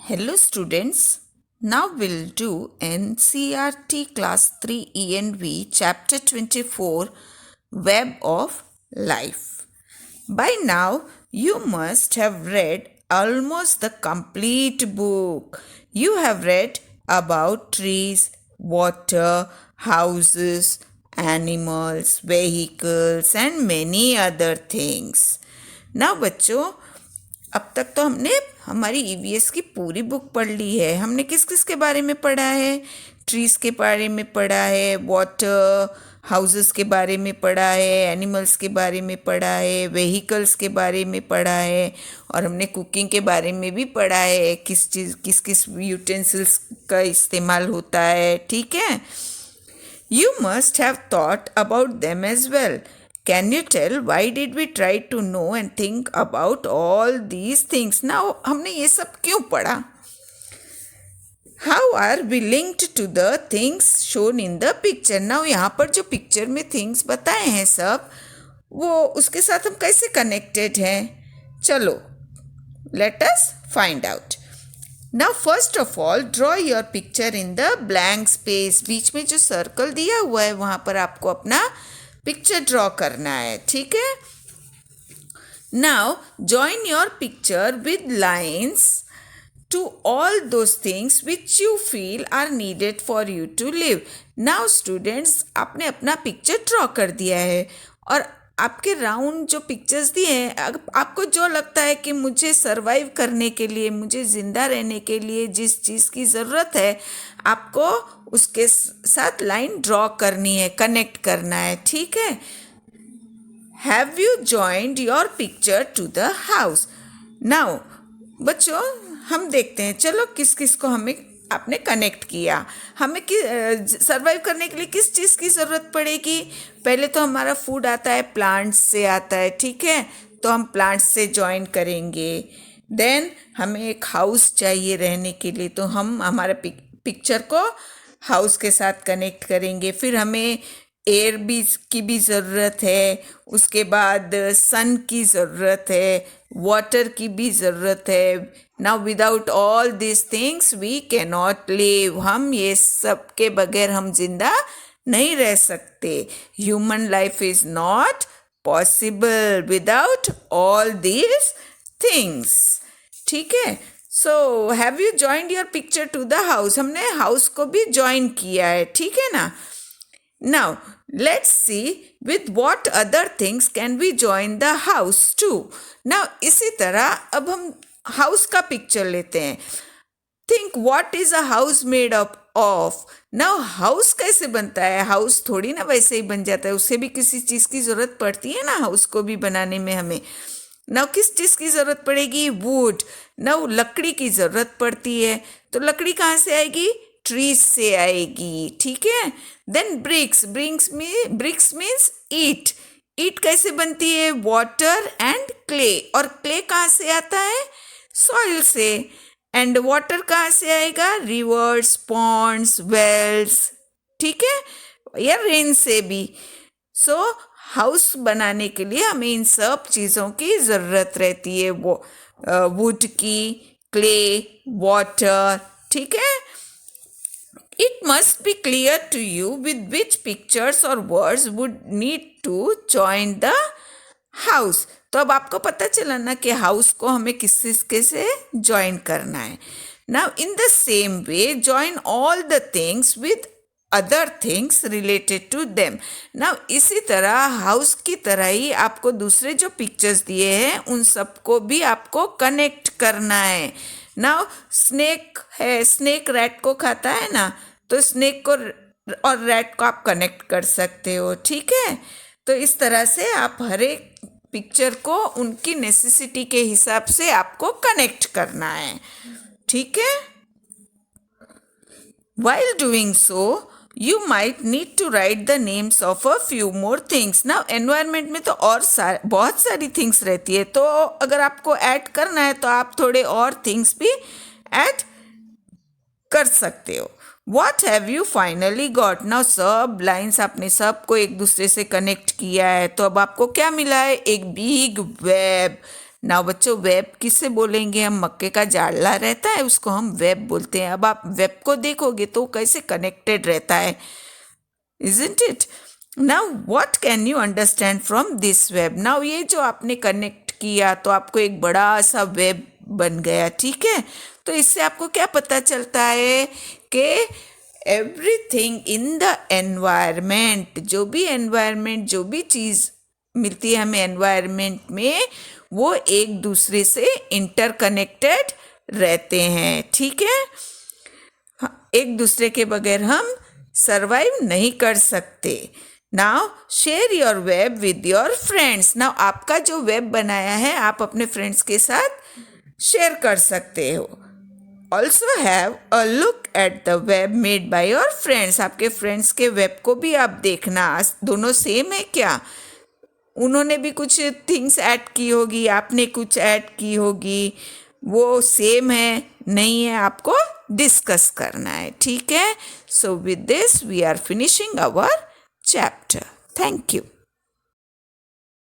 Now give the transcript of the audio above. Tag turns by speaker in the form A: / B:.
A: Hello students, now we'll do NCERT Class 3 ENV Chapter 24 Web of Life. By now, you must have read almost the complete book. You have read about trees, water, houses, animals, vehicles and many other things. Now बच्चों, अब तक तो हमने हमारी EVS की पूरी book पढ़ ली है। हमने किस किस के बारे में पढ़ा है? ट्रीज़ के बारे में पढ़ा है, वाटर हाउसेस के बारे में पढ़ा है, एनिमल्स के बारे में पढ़ा है, व्हीकल्स के बारे में पढ़ा है और हमने कुकिंग के बारे में भी पढ़ा है, किस किस यूटेंसिल्स का इस्तेमाल होता है। ठीक है, you must have thought about them as well. Can you tell why did we try to know and think about all these things? Now, हमने ये सब क्यों पढ़ा? How are we linked to the things shown in the picture? Now, यहाँ पर जो picture में things बताए हैं सब, वो उसके साथ हम कैसे कनेक्टेड हैं? चलो, let us find out. Now, first of all, draw your picture in the blank space. बीच में जो सर्कल दिया हुआ है, वहाँ पर आपको अपना पिक्चर ड्रॉ करना है. ठीक है. Now join your picture with lines to all those things which you feel are needed for you to live. Now students, आपने अपना पिक्चर ड्रॉ कर दिया है और आपके राउंड जो पिक्चर्स दिए हैं, आपको जो लगता है कि मुझे सरवाइव करने के लिए, मुझे ज़िंदा रहने के लिए जिस चीज़ की ज़रूरत है, आपको उसके साथ लाइन ड्रॉ करनी है, कनेक्ट करना है. ठीक है. Have you joined your picture to the house. Now बच्चों, हम देखते हैं, चलो किस किस को हमें आपने कनेक्ट किया. हमें सर्वाइव करने के लिए किस चीज़ की ज़रूरत पड़ेगी? पहले तो हमारा फूड आता है, प्लांट्स से आता है. ठीक है, तो हम प्लांट्स से जॉइन करेंगे. देन हमें एक हाउस चाहिए रहने के लिए, तो हम हमारे पिक्चर को हाउस के साथ कनेक्ट करेंगे. फिर हमें एयर की भी ज़रूरत है, उसके बाद सन की ज़रूरत है, वाटर की भी ज़रूरत है. Now without all this things we can not live. हम ये सब के बगैर हम जिंदा नहीं रह सकते. Human life is not possible without all this things. ठीक है. So have you joined your picture to the house. हमने हाउस को भी ज्वाइन किया है. ठीक है ना. Now let's see with what other things can we join the house too. Now इसी तरह अब हम हाउस का पिक्चर लेते हैं. Think what is a house made of. Now house कैसे बनता है? हाउस थोड़ी ना वैसे ही बन जाता है, उससे भी किसी चीज़ की ज़रूरत पड़ती है ना हाउस को भी बनाने में हमें. नाउ किस चीज़ की ज़रूरत पड़ेगी? वुड. नाउ लकड़ी की ज़रूरत पड़ती है, तो लकड़ी कहाँ से आएगी? ट्रीज से आएगी. ठीक है. Then bricks. ब्रिक्स मीन्स ईट. ईट कैसे बनती है? Water and clay. और क्ले कहाँ से आता है? सॉइल से. एंड वाटर कहाँ से आएगा? Rivers, ponds, wells. ठीक है, या रेन से भी. सो हाउस बनाने के लिए हमें इन सब चीज़ों की ज़रूरत रहती है. वो वुड की, क्ले, वाटर. ठीक है. It must be clear to you with which pictures or words would need to join the house. तो अब आपको पता चला ना कि हाउस को हमें किसके से ज्वाइन करना है. Now in the same way, join all the things with other things related to them. Now इसी तरह हाउस की तरह ही आपको दूसरे जो पिक्चर्स दिए हैं उन सबको भी आपको कनेक्ट करना है. नाउ स्नेक है, स्नेक रैट को खाता है ना, तो स्नेक को और रैट को आप कनेक्ट कर सकते हो. ठीक है. तो इस तरह से आप हर एक पिक्चर को उनकी नेसेसिटी के हिसाब से आपको कनेक्ट करना है. ठीक है. While doing so, you might need to write the names of a few more things. Now environment में तो और बहुत सारी थिंग्स रहती है, तो अगर आपको ऐड करना है तो आप थोड़े और थिंग्स भी ऐड कर सकते हो. What have you finally got? Now सब लाइन्स आपने सबको एक दूसरे से कनेक्ट किया है, तो अब आपको क्या मिला है? एक बिग वेब. नाउ बच्चों, वेब किससे बोलेंगे हम? मक्के का जाड़ला रहता है उसको हम वेब बोलते हैं। अब आप वेब को देखोगे तो कैसे कनेक्टेड रहता है, isn't it? Now what can you understand from this web? Now ये जो आपने कनेक्ट किया तो आपको एक बड़ा सा वेब बन गया, ठीक है? तो इससे आपको क्या पता चलता है कि एवरीथिंग इन द एनवायरमेंट, जो भी चीज़ मिलती है हमें एनवायरमेंट में, वो एक दूसरे से इंटरकनेक्टेड रहते हैं, ठीक है? एक दूसरे के बगैर हम सर्वाइव नहीं कर सकते। Now share your web with your friends. Now आपका जो वेब बनाया है आप अपने फ्रेंड्स के साथ शेयर कर सकते हो। Also have a look at the web made by your friends. आपके फ्रेंड्स के वेब को भी आप देखना, दोनों सेम है क्या? उन्होंने भी कुछ थिंग्स ऐड की होगी, आपने कुछ ऐड की होगी, वो सेम है नहीं है, आपको डिस्कस करना है, ठीक है? So with this we are finishing our chapter. Thank you.